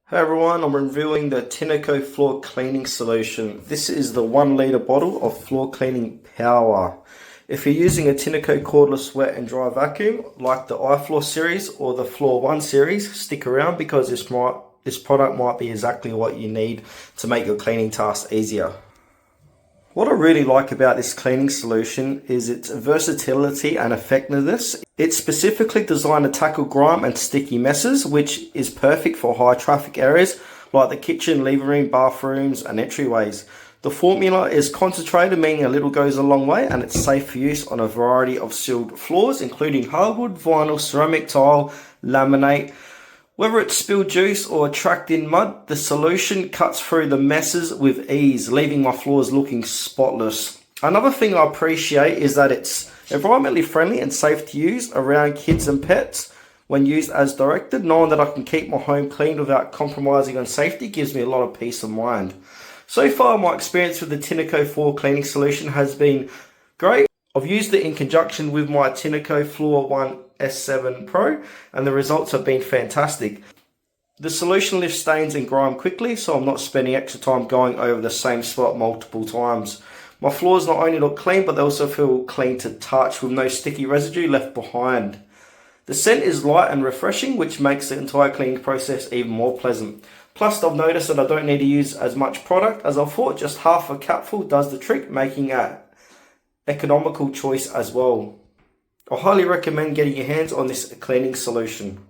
Hey everyone, I'm reviewing the Tineco Floor Cleaning Solution. This is the 1 litre bottle of floor cleaning power. If you're using a Tineco cordless wet and dry vacuum like the iFloor series or the Floor 1 series, stick around because this product might be exactly what you need to make your cleaning tasks easier. What I really like about this cleaning solution is its versatility and effectiveness. It's specifically designed to tackle grime and sticky messes, which is perfect for high traffic areas like the kitchen, living room, bathrooms and entryways. The formula is concentrated, meaning a little goes a long way, and it's safe for use on a variety of sealed floors, including hardwood, vinyl, ceramic tile, laminate. Whether it's spilled juice or tracked in mud, the solution cuts through the messes with ease, leaving my floors looking spotless. Another thing I appreciate is that it's environmentally friendly and safe to use around kids and pets. When used as directed, knowing that I can keep my home clean without compromising on safety gives me a lot of peace of mind. So far, my experience with the Tineco Floor Cleaning Solution has been great. I've used it in conjunction with my Tineco Floor 1 S7 Pro and the results have been fantastic. The solution lifts stains and grime quickly, so I'm not spending extra time going over the same spot multiple times. My floors not only look clean, but they also feel clean to touch with no sticky residue left behind. The scent is light and refreshing, which makes the entire cleaning process even more pleasant. Plus, I've noticed that I don't need to use as much product as I thought. Just half a capful does the trick, making an economical choice as well. I highly recommend getting your hands on this cleaning solution.